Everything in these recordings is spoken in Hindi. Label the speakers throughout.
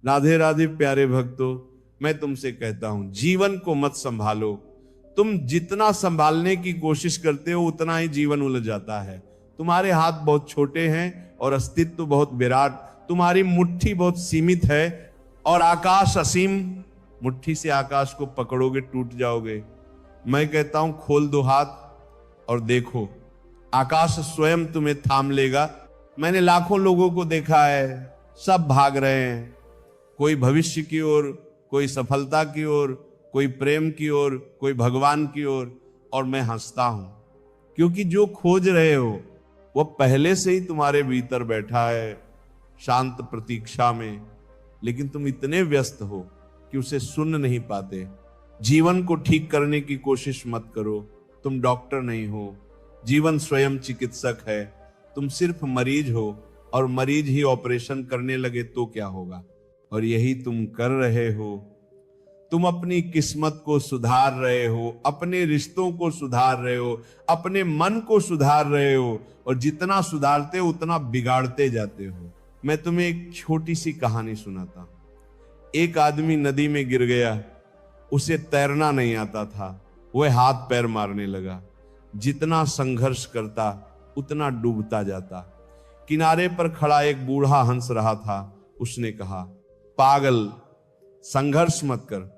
Speaker 1: राधे राधे प्यारे भक्तों, मैं तुमसे कहता हूं जीवन को मत संभालो। तुम जितना संभालने की कोशिश करते हो उतना ही जीवन उलझ जाता है। तुम्हारे हाथ बहुत छोटे हैं और अस्तित्व बहुत विराट। तुम्हारी मुट्ठी बहुत सीमित है और आकाश असीम। मुट्ठी से आकाश को पकड़ोगे टूट जाओगे। मैं कहता हूं खोल दो हाथ और देखो, आकाश स्वयं तुम्हें थाम लेगा। मैंने लाखों लोगों को देखा है, सब भाग रहे हैं, कोई भविष्य की ओर, कोई सफलता की ओर, कोई प्रेम की ओर, कोई भगवान की ओर, और मैं हंसता हूं क्योंकि जो खोज रहे हो वो पहले से ही तुम्हारे भीतर बैठा है शांत प्रतीक्षा में, लेकिन तुम इतने व्यस्त हो कि उसे सुन नहीं पाते। जीवन को ठीक करने की कोशिश मत करो। तुम डॉक्टर नहीं हो, जीवन स्वयं चिकित्सक है। तुम सिर्फ मरीज हो और मरीज ही ऑपरेशन करने लगे तो क्या होगा? और यही तुम कर रहे हो। तुम अपनी किस्मत को सुधार रहे हो, अपने रिश्तों को सुधार रहे हो, अपने मन को सुधार रहे हो, और जितना सुधारते हो उतना बिगाड़ते जाते हो। मैं तुम्हें एक छोटी सी कहानी सुनाता हूं। एक आदमी नदी में गिर गया, उसे तैरना नहीं आता था, वह हाथ पैर मारने लगा। जितना संघर्ष करता उतना डूबता जाता। किनारे पर खड़ा एक बूढ़ा हंस रहा था। उसने कहा, पागल, संघर्ष मत कर,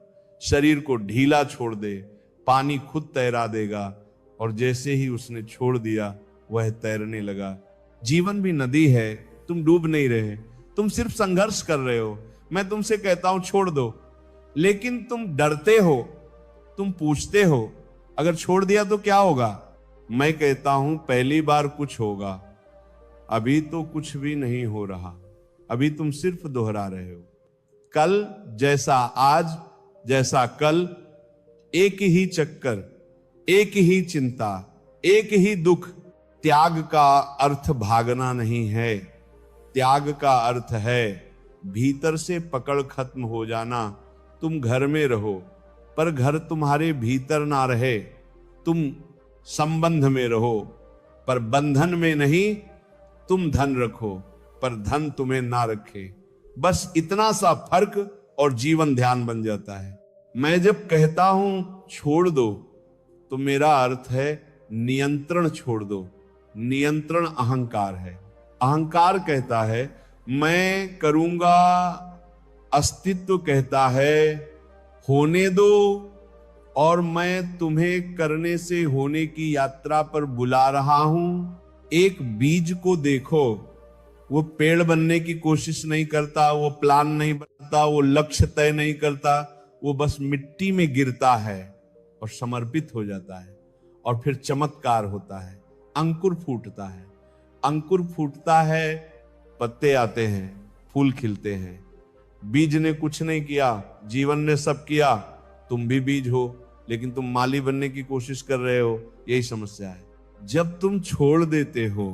Speaker 1: शरीर को ढीला छोड़ दे, पानी खुद तैरा देगा। और जैसे ही उसने छोड़ दिया वह तैरने लगा। जीवन भी नदी है, तुम डूब नहीं रहे, तुम सिर्फ संघर्ष कर रहे हो। मैं तुमसे कहता हूं छोड़ दो, लेकिन तुम डरते हो, तुम पूछते हो अगर छोड़ दिया तो क्या होगा। मैं कहता हूं पहली बार कुछ होगा, अभी तो कुछ भी नहीं हो रहा, अभी तुम सिर्फ दोहरा रहे हो। कल जैसा आज, जैसा कल, एक ही चक्कर, एक ही चिंता, एक ही दुख। त्याग का अर्थ भागना नहीं है, त्याग का अर्थ है भीतर से पकड़ खत्म हो जाना। तुम घर में रहो पर घर तुम्हारे भीतर ना रहे। तुम संबंध में रहो पर बंधन में नहीं। तुम धन रखो पर धन तुम्हें ना रखे। बस इतना सा फर्क और जीवन ध्यान बन जाता है। मैं जब कहता हूं छोड़ दो तो मेरा अर्थ है नियंत्रण छोड़ दो। नियंत्रण अहंकार है। अहंकार कहता है मैं करूंगा, अस्तित्व कहता है होने दो, और मैं तुम्हें करने से होने की यात्रा पर बुला रहा हूं। एक बीज को देखो, वो पेड़ बनने की कोशिश नहीं करता, वो प्लान नहीं बनाता, वो लक्ष्य तय नहीं करता, वो बस मिट्टी में गिरता है और समर्पित हो जाता है, और फिर चमत्कार होता है, अंकुर फूटता है। अंकुर फूटता है, पत्ते आते हैं, फूल खिलते हैं। बीज ने कुछ नहीं किया, जीवन ने सब किया। तुम भी बीज हो, लेकिन तुम माली बनने की कोशिश कर रहे हो। यही समस्या है। जब तुम छोड़ देते हो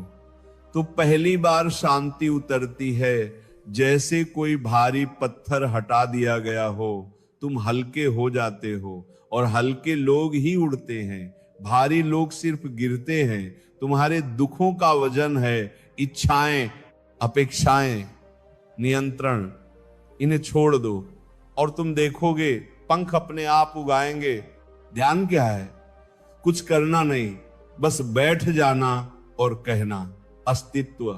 Speaker 1: तो पहली बार शांति उतरती है, जैसे कोई भारी पत्थर हटा दिया गया हो। तुम हल्के हो जाते हो, और हल्के लोग ही उड़ते हैं, भारी लोग सिर्फ गिरते हैं। तुम्हारे दुखों का वजन है इच्छाएं, अपेक्षाएं, नियंत्रण। इन्हें छोड़ दो और तुम देखोगे पंख अपने आप उगाएंगे। ध्यान क्या है? कुछ करना नहीं, बस बैठ जाना और कहना, अस्तित्व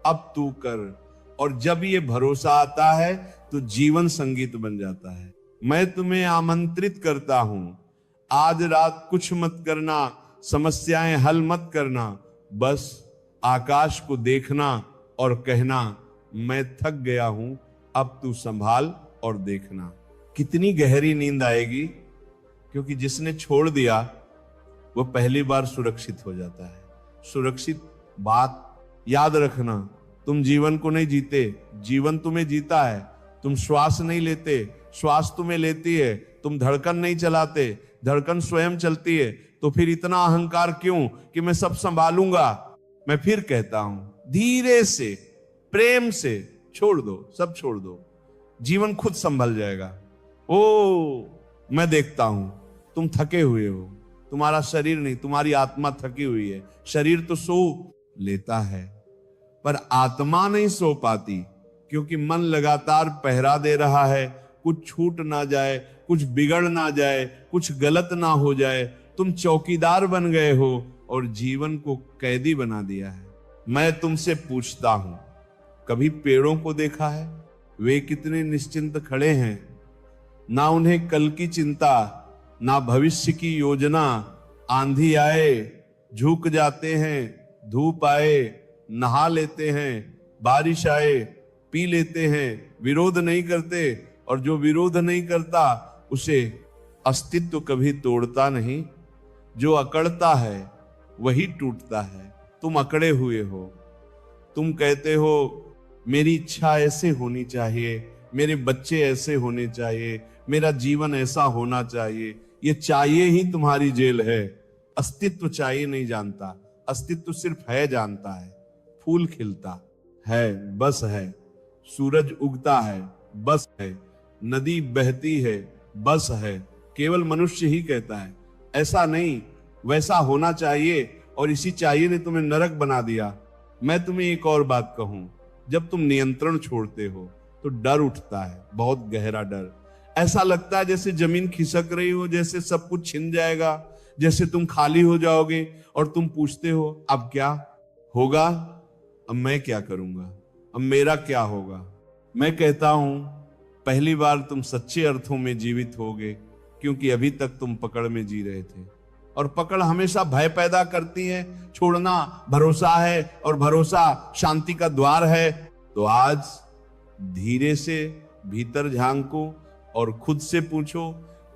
Speaker 1: अब तू कर। और जब ये भरोसा आता है तो जीवन संगीत बन जाता है। मैं तुम्हें आमंत्रित करता हूं, आज रात कुछ मत करना, समस्याएं हल मत करना, बस आकाश को देखना और कहना मैं थक गया हूं, अब तू संभाल और देखना। कितनी गहरी नींद आएगी, क्योंकि जिसने छोड़ दिया वो पहली बार सुरक्षित हो जाता है। सुरक्षित बात याद रखना, तुम जीवन को नहीं जीते, जीवन तुम्हें जीता है। तुम श्वास नहीं लेते, श्वास तुम्हें लेती है। तुम धड़कन नहीं चलाते, धड़कन स्वयं चलती है। तो फिर इतना अहंकार क्यों कि मैं सब संभालूंगा। मैं फिर कहता हूं धीरे से, प्रेम से छोड़ दो, सब छोड़ दो, जीवन खुद संभल जाएगा। ओ मैं देखता हूं तुम थके हुए हो, तुम्हारा शरीर नहीं, तुम्हारी आत्मा थकी हुई है। शरीर तो सो लेता है पर आत्मा नहीं सो पाती, क्योंकि मन लगातार पहरा दे रहा है, कुछ छूट ना जाए, कुछ बिगड़ ना जाए, कुछ गलत ना हो जाए। तुम चौकीदार बन गए हो और जीवन को कैदी बना दिया है। मैं तुमसे पूछता हूं, कभी पेड़ों को देखा है? वे कितने निश्चिंत खड़े हैं, ना उन्हें कल की चिंता, ना भविष्य की योजना। आंधी आए झुक जाते हैं, धूप आए नहा लेते हैं, बारिश आए पी लेते हैं, विरोध नहीं करते। और जो विरोध नहीं करता उसे अस्तित्व कभी तोड़ता नहीं। जो अकड़ता है वही टूटता है। तुम अकड़े हुए हो, तुम कहते हो मेरी इच्छा ऐसे होनी चाहिए, मेरे बच्चे ऐसे होने चाहिए, मेरा जीवन ऐसा होना चाहिए। ये चाहिए ही तुम्हारी जेल है। अस्तित्व चाहिए नहीं जानता, अस्तित्व सिर्फ है जानता है। फूल खिलता है बस है, सूरज उगता है बस है, नदी बहती है बस है। केवल मनुष्य ही कहता है ऐसा नहीं, वैसा होना चाहिए, और इसी चाहिए ने तुम्हें नरक बना दिया। मैं तुम्हें एक और बात कहूं, जब तुम नियंत्रण छोड़ते हो तो डर उठता है, बहुत गहरा डर। ऐसा लगता है जैसे जमीन खिसक रही हो, जैसे सब कुछ छिन जाएगा, जैसे तुम खाली हो जाओगे। और तुम पूछते हो अब क्या होगा, अब मैं क्या करूंगा, अब मेरा क्या होगा। मैं कहता हूं पहली बार तुम सच्चे अर्थों में जीवित होगे, क्योंकि अभी तक तुम पकड़ में जी रहे थे, और पकड़ हमेशा भय पैदा करती है। छोड़ना भरोसा है, और भरोसा शांति का द्वार है। तो आज धीरे से भीतर झांको और खुद से पूछो,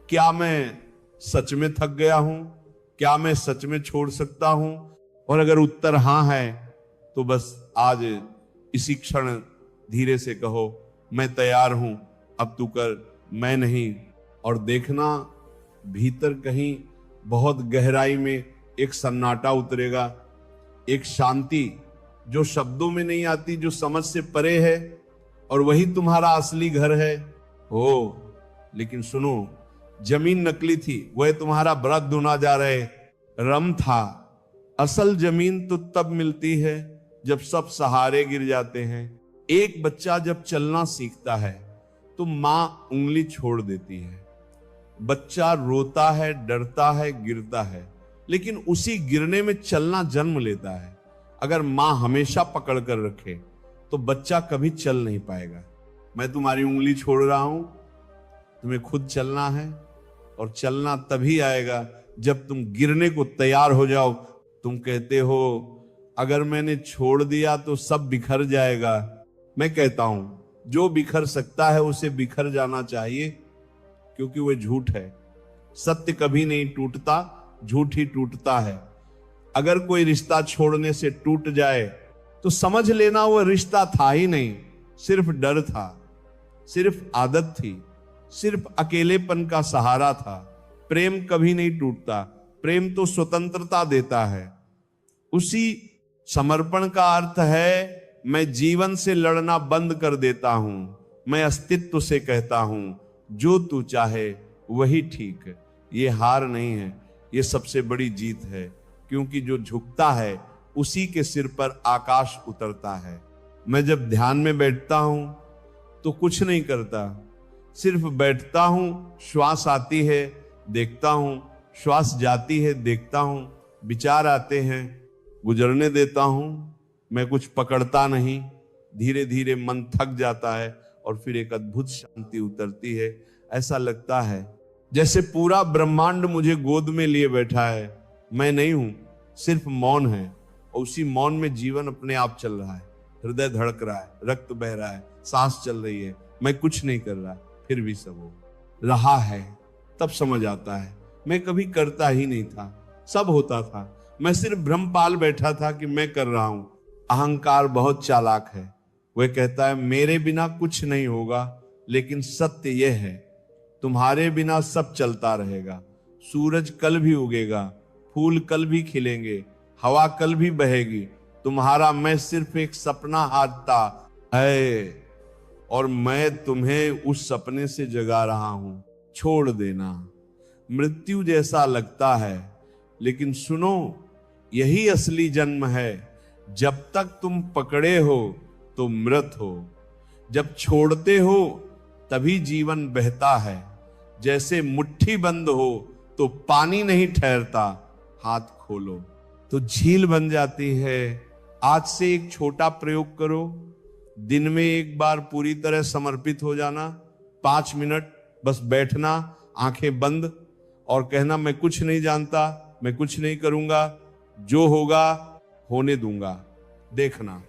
Speaker 1: क्या मैं सच में थक गया हूं? क्या मैं सच में छोड़ सकता हूं? और अगर उत्तर हां है तो बस आज इसी क्षण धीरे से कहो, मैं तैयार हूं, अब तू कर, मैं नहीं। और देखना भीतर कहीं बहुत गहराई में एक सन्नाटा उतरेगा, एक शांति जो शब्दों में नहीं आती, जो समझ से परे है, और वही तुम्हारा असली घर है। हो लेकिन सुनो, जमीन नकली थी, वह तुम्हारा व्रत धुना जा रहे रम था। असल जमीन तो तब मिलती है जब सब सहारे गिर जाते हैं। एक बच्चा जब चलना सीखता है तो मां उंगली छोड़ देती है। बच्चा रोता है, डरता है, गिरता है, लेकिन उसी गिरने में चलना जन्म लेता है। अगर मां हमेशा पकड़ कर रखे तो बच्चा कभी चल नहीं पाएगा। मैं तुम्हारी उंगली छोड़ रहा हूं, तुम्हें खुद चलना है, और चलना तभी आएगा जब तुम गिरने को तैयार हो जाओ। तुम कहते हो अगर मैंने छोड़ दिया तो सब बिखर जाएगा। मैं कहता हूं जो बिखर सकता है उसे बिखर जाना चाहिए, क्योंकि वह झूठ है। सत्य कभी नहीं टूटता, झूठ ही टूटता है। अगर कोई रिश्ता छोड़ने से टूट जाए तो समझ लेना वह रिश्ता था ही नहीं, सिर्फ डर था, सिर्फ आदत थी, सिर्फ अकेलेपन का सहारा था। प्रेम कभी नहीं टूटता, प्रेम तो स्वतंत्रता देता है। उसी समर्पण का अर्थ है मैं जीवन से लड़ना बंद कर देता हूं, मैं अस्तित्व से कहता हूं जो तू चाहे वही ठीक है। ये हार नहीं है, ये सबसे बड़ी जीत है, क्योंकि जो झुकता है उसी के सिर पर आकाश उतरता है। मैं जब ध्यान में बैठता हूं तो कुछ नहीं करता, सिर्फ बैठता हूं, श्वास आती है देखता हूं, श्वास जाती है देखता हूं, विचार आते हैं गुजरने देता हूं। मैं कुछ पकड़ता नहीं, धीरे धीरे मन थक जाता है और फिर एक अद्भुत शांति उतरती है। ऐसा लगता है जैसे पूरा ब्रह्मांड मुझे गोद में लिए बैठा है। मैं नहीं हूं, सिर्फ मौन है, और उसी मौन में जीवन अपने आप चल रहा है। हृदय धड़क रहा है, रक्त बह रहा है, सांस चल रही है, मैं कुछ नहीं कर रहा, फिर भी सब हो रहा है। तब समझ आता है मैं कभी करता ही नहीं था, सब होता था, मैं सिर्फ भ्रम पाल बैठा था कि मैं कर रहा हूं। अहंकार बहुत चालाक है, वह कहता है मेरे बिना कुछ नहीं होगा, लेकिन सत्य यह है तुम्हारे बिना सब चलता रहेगा। सूरज कल भी उगेगा, फूल कल भी खिलेंगे, हवा कल भी बहेगी, तुम्हारा मैं सिर्फ एक सपना हारता है, और मैं तुम्हें उस सपने से जगा रहा हूं। छोड़ देना मृत्यु जैसा लगता है, लेकिन सुनो यही असली जन्म है। जब तक तुम पकड़े हो तो मृत हो, जब छोड़ते हो तभी जीवन बहता है। जैसे मुट्ठी बंद हो तो पानी नहीं ठहरता, हाथ खोलो तो झील बन जाती है। आज से एक छोटा प्रयोग करो, दिन में एक बार पूरी तरह समर्पित हो जाना, 5 मिनट बस बैठना, आंखें बंद, और कहना मैं कुछ नहीं जानता, मैं कुछ नहीं करूंगा, जो होगा होने दूंगा। देखना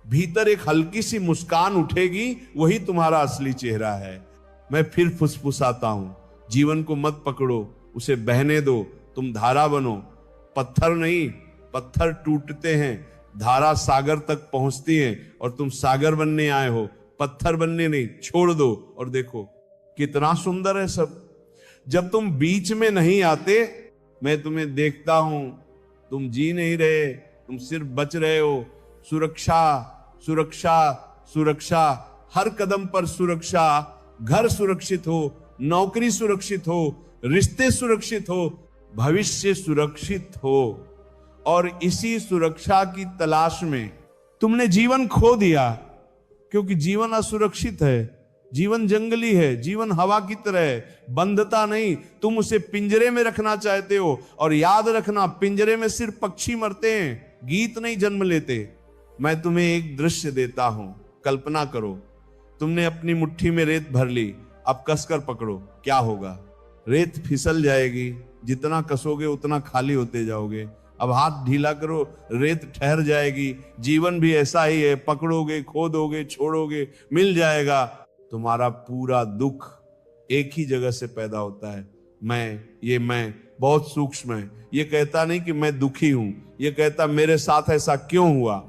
Speaker 1: भीतर एक हल्की सी मुस्कान उठेगी, वही तुम्हारा असली चेहरा है। मैं फिर फुसफुसाता हूं, जीवन को मत पकड़ो, उसे बहने दो, तुम धारा बनो। पत्थर नहीं, पत्थर टूटते हैं, धारा सागर तक पहुंचती है, और तुम सागर बनने आए हो, पत्थर बनने नहीं। छोड़ दो और देखो कितना सुंदर है सब। जब तुम बीच में नहीं आते, मैं तुम्हें देखता हूं, तुम जी नहीं रहे, तुम सिर्फ बच रहे हो। सुरक्षा सुरक्षा सुरक्षा, हर कदम पर सुरक्षा। घर सुरक्षित हो, नौकरी सुरक्षित हो, रिश्ते सुरक्षित हो, भविष्य सुरक्षित हो। और इसी सुरक्षा की तलाश में तुमने जीवन खो दिया, क्योंकि जीवन असुरक्षित है, जीवन जंगली है, जीवन हवा की तरह है, बंधता नहीं। तुम उसे पिंजरे में रखना चाहते हो, और याद रखना पिंजरे में सिर्फ पक्षी मरते हैं, गीत नहीं जन्म लेते। मैं तुम्हें एक दृश्य देता हूं, कल्पना करो, तुमने अपनी मुट्ठी में रेत भर ली, अब कसकर पकड़ो, क्या होगा? रेत फिसल जाएगी, जितना कसोगे उतना खाली होते जाओगे। अब हाथ ढीला करो, रेत ठहर जाएगी। जीवन भी ऐसा ही है, पकड़ोगे, खोदोगे, छोड़ोगे, मिल जाएगा। तुम्हारा पूरा दुख एक ही जगह से पैदा होता है। मैं बहुत सूक्ष्म है। ये कहता नहीं कि मैं दुखी हूं, ये कहता मेरे साथ ऐसा क्यों हुआ।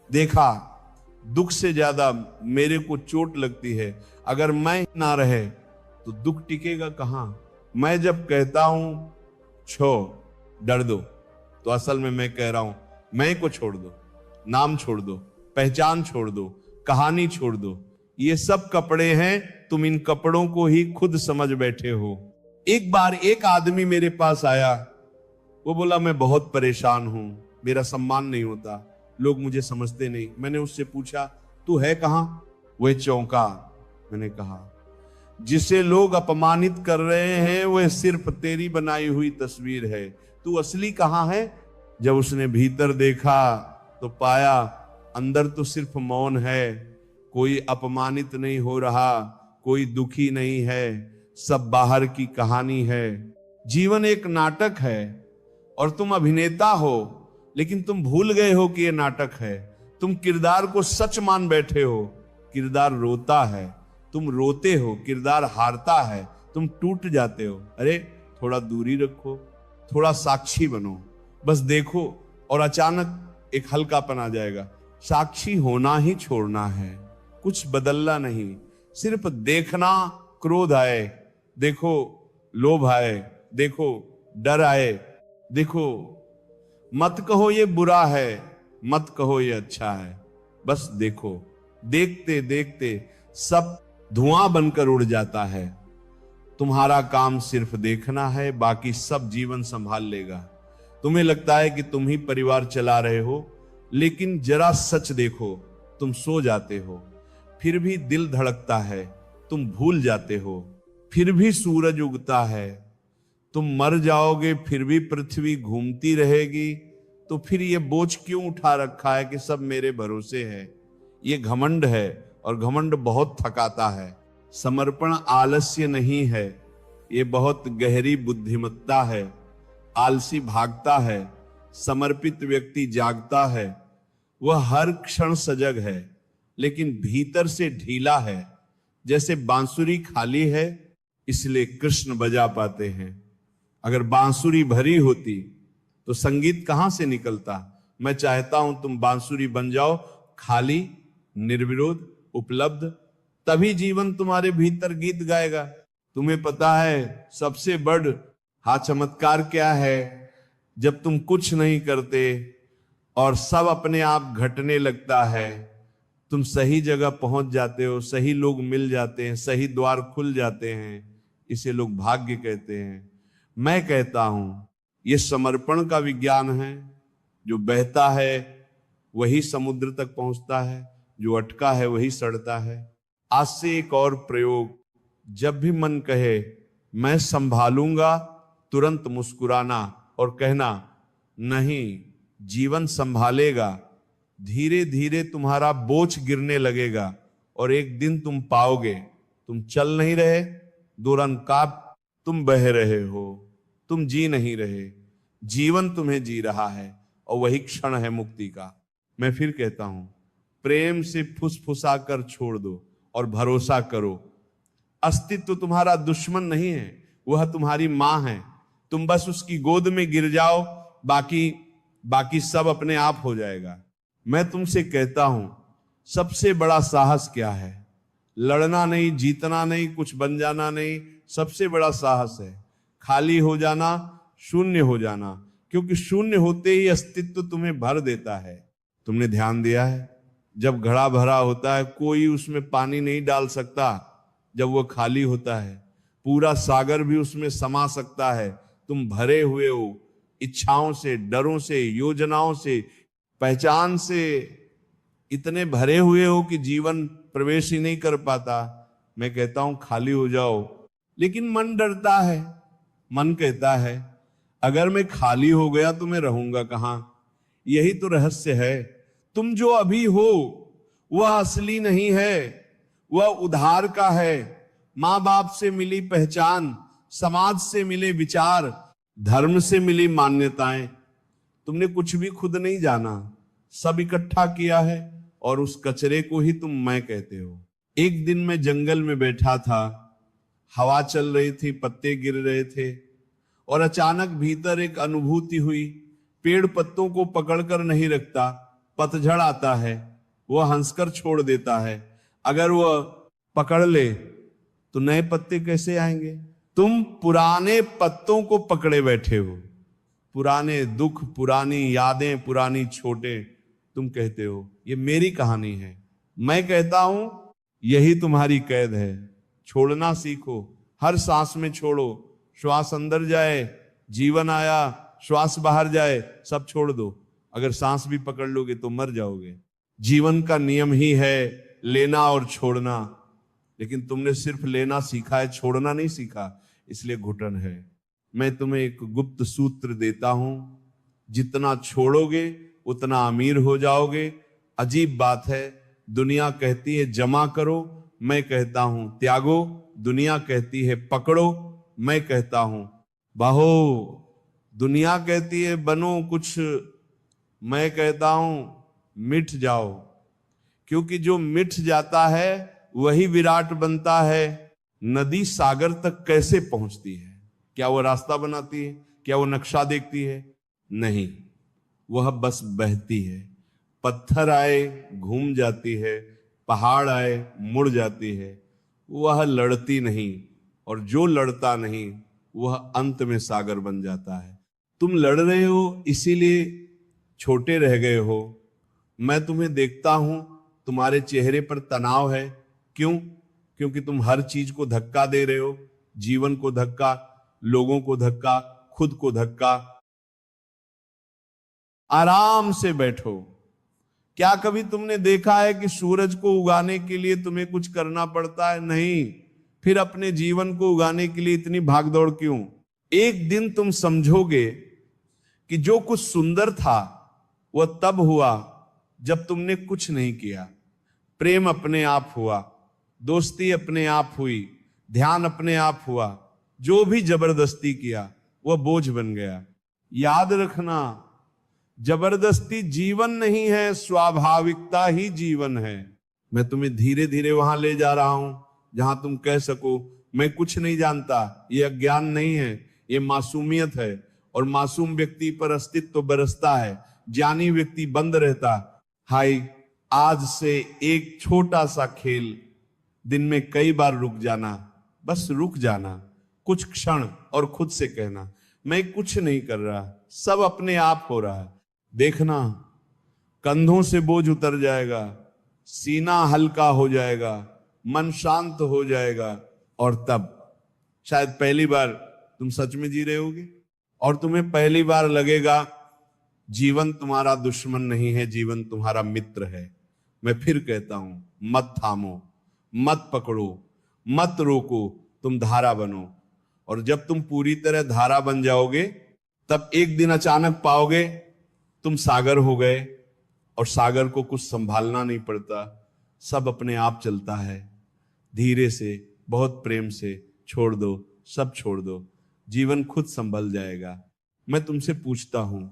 Speaker 1: देखा, दुख से ज्यादा मेरे को चोट लगती है। अगर मैं ना रहे तो दुख टिकेगा कहां। मैं जब कहता हूं छो डर दो, तो असल में मैं कह रहा हूं मैं को छोड़ दो, नाम छोड़ दो, पहचान छोड़ दो, कहानी छोड़ दो। ये सब कपड़े हैं, तुम इन कपड़ों को ही खुद समझ बैठे हो। एक बार एक आदमी मेरे पास आया, वो बोला मैं बहुत परेशान हूं, मेरा सम्मान नहीं होता, लोग मुझे समझते नहीं। मैंने उससे पूछा तू है कहां? वह चौंका। मैंने कहा जिसे लोग अपमानित कर रहे हैं वह सिर्फ तेरी बनाई हुई तस्वीर है, तू असली कहां है? जब उसने भीतर देखा तो पाया अंदर तो सिर्फ मौन है, कोई अपमानित नहीं हो रहा, कोई दुखी नहीं है, सब बाहर की कहानी है। जीवन एक नाटक है और तुम अभिनेता हो, लेकिन तुम भूल गए हो कि यह नाटक है। तुम किरदार को सच मान बैठे हो, किरदार रोता है, तुम रोते हो, किरदार हारता है, तुम टूट जाते हो। अरे थोड़ा दूरी रखो, थोड़ा साक्षी बनो, बस देखो, और अचानक एक हल्कापन आ जाएगा। साक्षी होना ही छोड़ना है, कुछ बदलना नहीं, सिर्फ देखना। क्रोध आए देखो, लोभ आए देखो, डर आए देखो, मत कहो ये बुरा है, मत कहो ये अच्छा है, बस देखो। देखते देखते सब धुआं बनकर उड़ जाता है। तुम्हारा काम सिर्फ देखना है, बाकी सब जीवन संभाल लेगा। तुम्हें लगता है कि तुम ही परिवार चला रहे हो, लेकिन जरा सच देखो, तुम सो जाते हो, फिर भी दिल धड़कता है, तुम भूल जाते हो, फिर भी सूरज उगता है। तुम मर जाओगे फिर भी पृथ्वी घूमती रहेगी, तो फिर ये बोझ क्यों उठा रखा है कि सब मेरे भरोसे है। ये घमंड है, और घमंड बहुत थकाता है। समर्पण आलस्य नहीं है, ये बहुत गहरी बुद्धिमत्ता है। आलसी भागता है, समर्पित व्यक्ति जागता है। वह हर क्षण सजग है, लेकिन भीतर से ढीला है। जैसे बांसुरी खाली है, इसलिए कृष्ण बजा पाते हैं। अगर बांसुरी भरी होती तो संगीत कहां से निकलता। मैं चाहता हूं तुम बांसुरी बन जाओ, खाली, निर्विरोध, उपलब्ध, तभी जीवन तुम्हारे भीतर गीत गाएगा। तुम्हें पता है सबसे बड़ चमत्कार क्या है? जब तुम कुछ नहीं करते और सब अपने आप घटने लगता है, तुम सही जगह पहुंच जाते हो, सही लोग मिल जाते हैं, सही द्वार खुल जाते हैं। इसे लोग भाग्य कहते हैं। मैं कहता हूं यह समर्पण का विज्ञान है। जो बहता है वही समुद्र तक पहुंचता है, जो अटका है वही सड़ता है। आज से एक और प्रयोग, जब भी मन कहे मैं संभालूंगा, तुरंत मुस्कुराना और कहना नहीं, जीवन संभालेगा। धीरे धीरे तुम्हारा बोझ गिरने लगेगा और एक दिन तुम पाओगे तुम चल नहीं रहे, दुरंकार तुम बह रहे हो, तुम जी नहीं रहे, जीवन तुम्हें जी रहा है और वही क्षण है मुक्ति का। मैं फिर कहता हूं, प्रेम से फुसफुसा कर छोड़ दो और भरोसा करो, अस्तित्व तुम्हारा दुश्मन नहीं है, वह तुम्हारी मां है। तुम बस उसकी गोद में गिर जाओ, बाकी सब अपने आप हो जाएगा। मैं तुमसे कहता हूं, सबसे बड़ा साहस क्या है? लड़ना नहीं, जीतना नहीं, कुछ बन जाना नहीं। सबसे बड़ा साहस है खाली हो जाना, शून्य हो जाना, क्योंकि शून्य होते ही अस्तित्व तुम्हें भर देता है। तुमने ध्यान दिया है, जब घड़ा भरा होता है कोई उसमें पानी नहीं डाल सकता, जब वो खाली होता है पूरा सागर भी उसमें समा सकता है। तुम भरे हुए हो इच्छाओं से, डरों से, योजनाओं से, पहचान से, इतने भरे हुए हो कि जीवन प्रवेश ही नहीं कर पाता। मैं कहता हूं खाली हो जाओ, लेकिन मन डरता है। मन कहता है अगर मैं खाली हो गया तो मैं रहूंगा कहां? यही तो रहस्य है। तुम जो अभी हो वह असली नहीं है, वह उधार का है। मां बाप से मिली पहचान, समाज से मिले विचार, धर्म से मिली मान्यताएं। तुमने कुछ भी खुद नहीं जाना, सब इकट्ठा किया है और उस कचरे को ही तुम मैं कहते हो। एक दिन मैं जंगल में बैठा था, हवा चल रही थी, पत्ते गिर रहे थे और अचानक भीतर एक अनुभूति हुई। पेड़ पत्तों को पकड़कर नहीं रखता, पतझड़ आता है, वह हंसकर छोड़ देता है। अगर वह पकड़ ले तो नए पत्ते कैसे आएंगे? तुम पुराने पत्तों को पकड़े बैठे हो, पुराने दुख, पुरानी यादें, पुरानी छोटे। तुम कहते हो ये मेरी कहानी है। मैं कहता हूं यही तुम्हारी कैद है। छोड़ना सीखो, हर सांस में छोड़ो। श्वास अंदर जाए, जीवन आया, श्वास बाहर जाए, सब छोड़ दो। अगर सांस भी पकड़ लोगे तो मर जाओगे। जीवन का नियम ही है लेना और छोड़ना, लेकिन तुमने सिर्फ लेना सीखा है, छोड़ना नहीं सीखा, इसलिए घुटन है। मैं तुम्हें एक गुप्त सूत्र देता हूं, जितना छोड़ोगे उतना अमीर हो जाओगे। अजीब बात है, दुनिया कहती है जमा करो, मैं कहता हूं त्यागो। दुनिया कहती है पकड़ो, मैं कहता हूं बाहो। दुनिया कहती है बनो कुछ, मैं कहता हूं मिट जाओ, क्योंकि जो मिट जाता है वही विराट बनता है। नदी सागर तक कैसे पहुंचती है? क्या वो रास्ता बनाती है? क्या वो नक्शा देखती है? नहीं, वह बस बहती है। पत्थर आए घूम जाती है, पहाड़ आए मुड़ जाती है। वह लड़ती नहीं, और जो लड़ता नहीं वह अंत में सागर बन जाता है। तुम लड़ रहे हो इसीलिए छोटे रह गए हो। मैं तुम्हें देखता हूं, तुम्हारे चेहरे पर तनाव है। क्यों? क्योंकि तुम हर चीज को धक्का दे रहे हो, जीवन को धक्का, लोगों को धक्का, खुद को धक्का। आराम से बैठो। क्या कभी तुमने देखा है कि सूरज को उगाने के लिए तुम्हें कुछ करना पड़ता है? नहीं। फिर अपने जीवन को उगाने के लिए इतनी भागदौड़ क्यों? एक दिन तुम समझोगे कि जो कुछ सुंदर था वह तब हुआ जब तुमने कुछ नहीं किया। प्रेम अपने आप हुआ, दोस्ती अपने आप हुई, ध्यान अपने आप हुआ। जो भी जबरदस्ती किया वह बोझ बन गया। याद रखना, जबरदस्ती जीवन नहीं है, स्वाभाविकता ही जीवन है। मैं तुम्हें धीरे धीरे वहां ले जा रहा हूं जहां तुम कह सको मैं कुछ नहीं जानता। ये अज्ञान नहीं है, ये मासूमियत है, और मासूम व्यक्ति पर अस्तित्व बरसता है, ज्ञानी व्यक्ति बंद रहता। हाय, आज से एक छोटा सा खेल, दिन में कई बार रुक जाना, बस रुक जाना कुछ क्षण और खुद से कहना मैं कुछ नहीं कर रहा, सब अपने आप हो रहा है। देखना कंधों से बोझ उतर जाएगा, सीना हल्का हो जाएगा, मन शांत हो जाएगा, और तब शायद पहली बार तुम सच में जी रहे होगे और तुम्हें पहली बार लगेगा जीवन तुम्हारा दुश्मन नहीं है, जीवन तुम्हारा मित्र है। मैं फिर कहता हूं मत थामो, मत पकड़ो, मत रोको, तुम धारा बनो। और जब तुम पूरी तरह धारा बन जाओगे, तब एक दिन अचानक पाओगे तुम सागर हो गए, और सागर को कुछ संभालना नहीं पड़ता, सब अपने आप चलता है। धीरे से, बहुत प्रेम से छोड़ दो, सब छोड़ दो, जीवन खुद संभल जाएगा। मैं तुमसे पूछता हूं,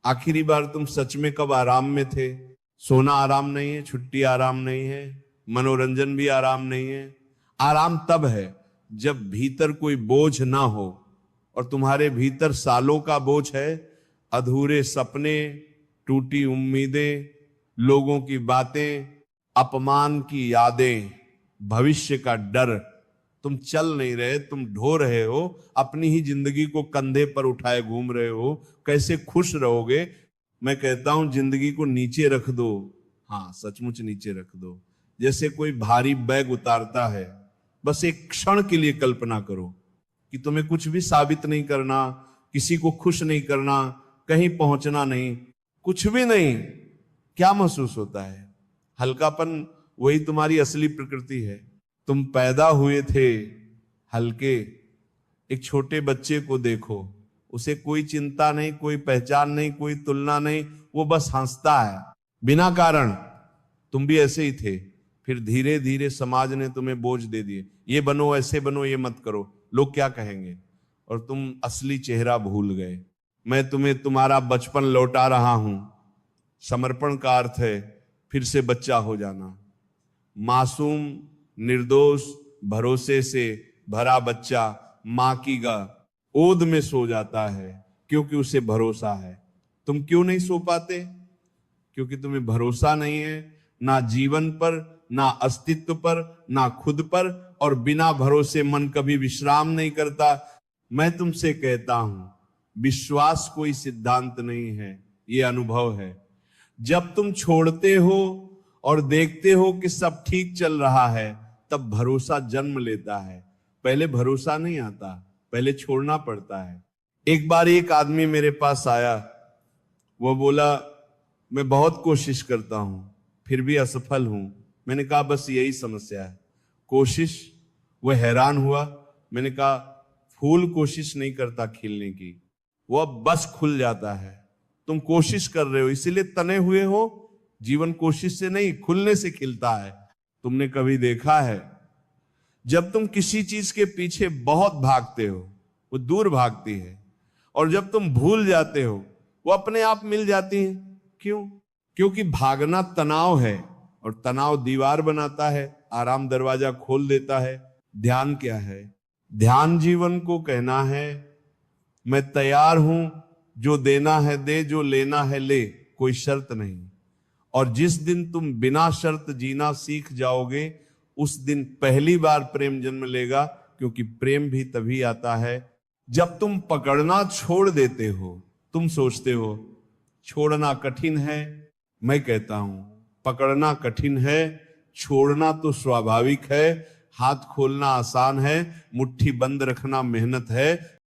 Speaker 1: आखिरी बार तुम सच में कब आराम में थे? सोना आराम नहीं है, छुट्टी आराम नहीं है, मनोरंजन भी आराम नहीं है। आराम तब है जब भीतर कोई बोझ ना हो, और तुम्हारे भीतर सालों का बोझ है, अधूरे सपने, टूटी उम्मीदें, लोगों की बातें, अपमान की यादें, भविष्य का डर। तुम चल नहीं रहे, तुम ढो रहे हो, अपनी ही जिंदगी को कंधे पर उठाए घूम रहे हो। कैसे खुश रहोगे? मैं कहता हूं जिंदगी को नीचे रख दो। हाँ, सचमुच नीचे रख दो, जैसे कोई भारी बैग उतारता है। बस एक क्षण के लिए कल्पना करो कि तुम्हें कुछ भी साबित नहीं करना, किसी को खुश नहीं करना, कहीं पहुंचना नहीं, कुछ भी नहीं। क्या महसूस होता है? हल्कापन, वही तुम्हारी असली प्रकृति है। तुम पैदा हुए थे हल्के। एक छोटे बच्चे को देखो, उसे कोई चिंता नहीं, कोई पहचान नहीं, कोई तुलना नहीं, वो बस हंसता है बिना कारण। तुम भी ऐसे ही थे, फिर धीरे धीरे समाज ने तुम्हें बोझ दे दिए, ये बनो, ऐसे बनो, ये मत करो, लोग क्या कहेंगे, और तुम असली चेहरा भूल गए। मैं तुम्हें तुम्हारा बचपन लौटा रहा हूं। समर्पण का अर्थ है फिर से बच्चा हो जाना। मासूम, निर्दोष, भरोसे से भरा बच्चा मां की गोद में सो जाता है, क्योंकि उसे भरोसा है। तुम क्यों नहीं सो पाते? क्योंकि तुम्हें भरोसा नहीं है, ना जीवन पर, ना अस्तित्व पर, ना खुद पर, और बिना भरोसे मन कभी विश्राम नहीं करता। मैं तुमसे कहता हूं, विश्वास कोई सिद्धांत नहीं है, ये अनुभव है। जब तुम छोड़ते हो और देखते हो कि सब ठीक चल रहा है, तब भरोसा जन्म लेता है। पहले भरोसा नहीं आता, पहले छोड़ना पड़ता है। एक बार एक आदमी मेरे पास आया, वो बोला मैं बहुत कोशिश करता हूं, फिर भी असफल हूं। मैंने कहा बस यही समस्या है, कोशिश। वह हैरान हुआ। मैंने कहा फूल कोशिश नहीं करता खिलने की, वो अब बस खुल जाता है। तुम कोशिश कर रहे हो, इसीलिए तने हुए हो। जीवन कोशिश से नहीं, खुलने से खिलता है। तुमने कभी देखा है, जब तुम किसी चीज के पीछे बहुत भागते हो, वो दूर भागती है, और जब तुम भूल जाते हो, वो अपने आप मिल जाती है। क्यों? क्योंकि भागना तनाव है, और तनाव दीवार बनाता है, आराम दरवाजा खोल देता है। ध्यान क्या है? ध्यान जीवन को कहना है मैं तैयार हूं, जो देना है दे, जो लेना है ले, कोई शर्त नहीं। और जिस दिन तुम बिना शर्त जीना सीख जाओगे, उस दिन पहली बार प्रेम जन्म लेगा। क्योंकि प्रेम भी तभी आता है जब तुम पकड़ना छोड़ देते हो। तुम सोचते हो छोड़ना कठिन है, मैं कहता हूं पकड़ना कठिन है, छोड़ना तो स्वाभाविक है। हाथ खोलना आसान है, मुट्ठी बंद रखना मेहनत है।